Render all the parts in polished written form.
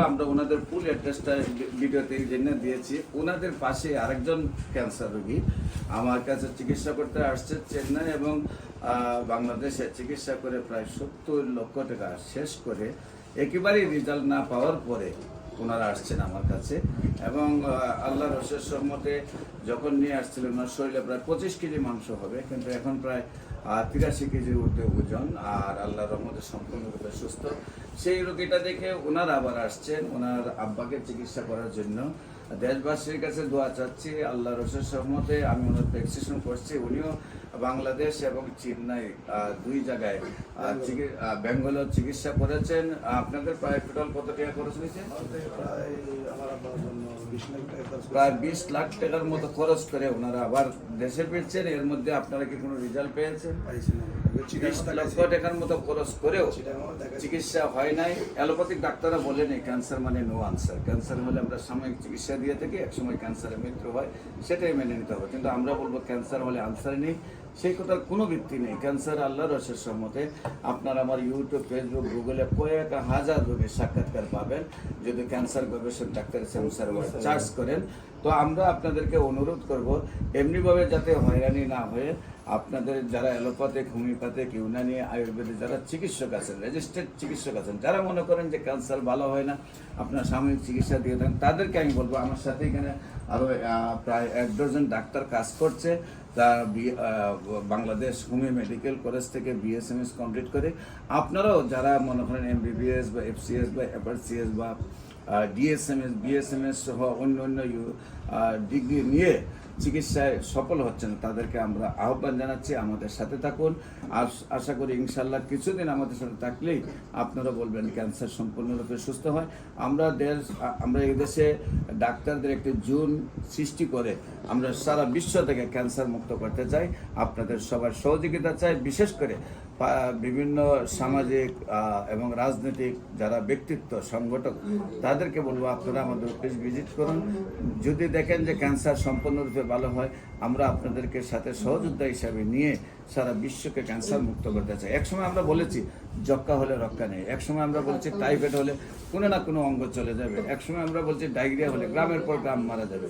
ইনশাল্লাহ আমরা ওনাদের ফুল অ্যাড্রেসটা ভিডিওতে জেনে দিয়েছি। ওনাদের পাশে আরেকজন ক্যান্সার রোগী আমার কাছে চিকিৎসা করতে আসছে চেন্নাই এবং বাংলাদেশে চিকিৎসা করে প্রায় 70 লক্ষ টাকা শেষ করে একেবারেই রেজাল্ট না পাওয়ার পরে ওনারা আসছেন আমার কাছে এবং আল্লাহর অশেষ রহমতে যখন নিয়ে আসছিলেন ওনার শরীরে প্রায় 25 কেজি মাংস হবে, কিন্তু এখন প্রায় 83 কেজির ঊর্ধ্বে ওজন, আর আল্লাহর রহমতে সম্পূর্ণরূপে সুস্থ। সেই রোগীটা দেখে ওনারা আবার আসছেন ওনার আব্বাকে চিকিৎসা করার জন্য। দেশবাসীর কাছে দোয়া চাচ্ছি, আল্লাহর অশেষ রহমতে আমি ওনার প্রেসক্রিপশন করছি। উনিও বাংলাদেশ এবং চেন্নাই দুই জায়গায় ব্যাঙ্গালোর চিকিৎসা করেছেন। আপনাদের প্রায় টোটাল কত টাকা খরচ হয়েছে? প্রায় 20 লাখ টাকার মতো খরচ করে ওনারা আবার দেশে ফিরছেন। এর মধ্যে আপনারা কি কোনো রেজাল্ট পেয়েছেন? 20 লক্ষ টাকার মতো খরচ করেও চিকিৎসা হয় নাই। অ্যালোপ্যাথিক ডাক্তাররা বলেন ক্যান্সার মানে নো আনসার, ক্যান্সার হলে আমরা সাময়িক চিকিৎসা দিয়ে থাকি, একসময় ক্যান্সারের মৃত্যু হয়, সেটাই মেনে নিতে হবে। কিন্তু আমরা বলবো ক্যান্সার হলে আনসার নেই, সেই কথার কোনো ভিত্তি নেই। ক্যান্সার আল্লাহর অশেষ রহমতে আপনারা আমার ইউটিউব, ফেসবুক, গুগলে কয়েক হাজার রোগীর সাক্ষাৎকার পাবেন যদি ক্যান্সার গবেষক ডাক্তার স্যামসার চার্জ করেন। তো আমরা আপনাদেরকে অনুরোধ করব এমনিভাবে যাতে হয়রানি না হয়ে আপনাদের যারা অ্যালোপ্যাথিক, হোমিওপ্যাথিক, ইউনানি, আয়ুর্বেদিক যারা চিকিৎসক আছেন, রেজিস্টার্ড চিকিৎসক আছেন, যারা মনে করেন যে ক্যান্সার ভালো হয় না, আপনার সাময়িক চিকিৎসা দিয়ে থাকেন, তাদেরকে আমি বলবো আমার সাথে এখানে আরও প্রায় 1 ডজন ডাক্তার কাজ করছে। তার বাংলাদেশ হোমিও মেডিকেল কলেজ থেকে BSMS কমপ্লিট করে আপনারাও যারা মনে করেন MBBS বা FCS বা FRCS বা DSMS, BSMS সহ অন্য অন্য ডিগ্রি নিয়ে চিকিৎসায় সফল হচ্ছেন, তাদেরকে আমরা আহ্বান জানাচ্ছি আমাদের সাথে থাকুন। আর আশা করি ইনশাল্লাহ কিছুদিন আমাদের সাথে থাকলেই আপনারা বলবেন ক্যান্সার সম্পূর্ণরূপে সুস্থ হয়। আমরা এই দেশে ডাক্তারদের একটি জোন সৃষ্টি করে আমরা সারা বিশ্ব থেকে ক্যান্সার মুক্ত করতে চাই। আপনাদের সবার সহযোগিতা চাই। বিশেষ করে বিভিন্ন সামাজিক এবং রাজনৈতিক যারা ব্যক্তিত্ব, সংগঠক, তাদেরকে বলবো আপনারা আমাদের অফিস ভিজিট করুন। যদি দেখেন যে ক্যান্সার সম্পূর্ণরূপে ভালো হয়, আমরা আপনাদেরকে সাথে সহযোদ্ধা হিসাবে নিয়ে সারা বিশ্বকে ক্যান্সার মুক্ত করতে চাই। একসময় আমরা বলেছি যক্কা হলে রক্ষা নেই, একসময় আমরা বলছি টাইফয়েড হলে কোনো না কোনো অঙ্গ চলে যাবে, একসময় আমরা বলছি ডায়রিয়া হলে গ্রামের পর গ্রাম মারা যাবে।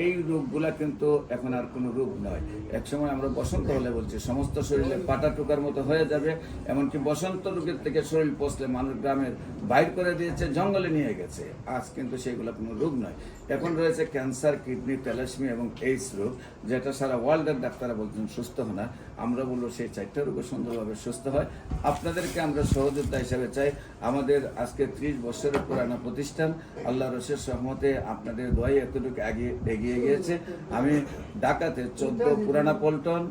এই রোগগুলা কিন্তু এখন আর কোনো রোগ নয়। একসময় আমরা বসন্ত হলে বলছি সমস্ত শরীরে পাটা টুকার মতো হয়ে যাবে, এমনকি বসন্ত রোগের থেকে শরীর পচলে মানুষ গ্রামের বাইর করে দিয়েছে, জঙ্গলে নিয়ে গেছে। আজ কিন্তু সেগুলো কোনো রোগ নয়। এখন রয়েছে ক্যান্সার, কিডনি, থ্যালাসেমিয়া এবং এইডস রোগ, যেটা সারা ওয়ার্ল্ডের ডাক্তাররা বলছেন সুস্থ হয় না। আমরা বলবো সেই 4টা রোগও সুন্দরভাবে সুস্থ হয়। আপনাদেরকে আমরা সহযোদ্ধা হিসাবে চাই। আমাদের আজকে 30 বছরের পুরানো প্রতিষ্ঠান, আল্লাহর অশেষ রহমতে আপনাদের দোয়াই এতটুকু এগিয়ে গিয়েছে। আমি ঢাকাতে 14 পুরানা পল্টন,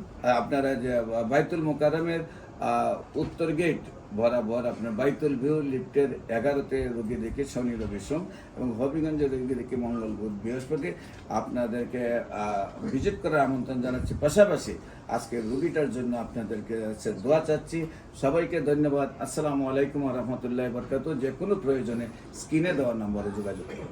আপনারা যে বাইতুল মোকাররমের উত্তর গেট বরাবর আপনার বাইতুল ভিউ লিফটের 11তে রোগী দেখি শনি, রবি, সোম, এবং হবিগঞ্জের রোগী দেখি মঙ্গল, বুধ, বৃহস্পতি। আপনাদেরকে ভিজিট করার আমন্ত্রণ জানাচ্ছি। পাশাপাশি আজকে রোগীটার জন্য আপনাদেরকে দোয়া চাচ্ছি। সবাইকে ধন্যবাদ। আসসালামু আলাইকুম ওয়া রাহমাতুল্লাহি ওয়া বারাকাতুহু। যে কোনো প্রয়োজনে স্ক্রিনে দেওয়া নম্বরে যোগাযোগ করুন।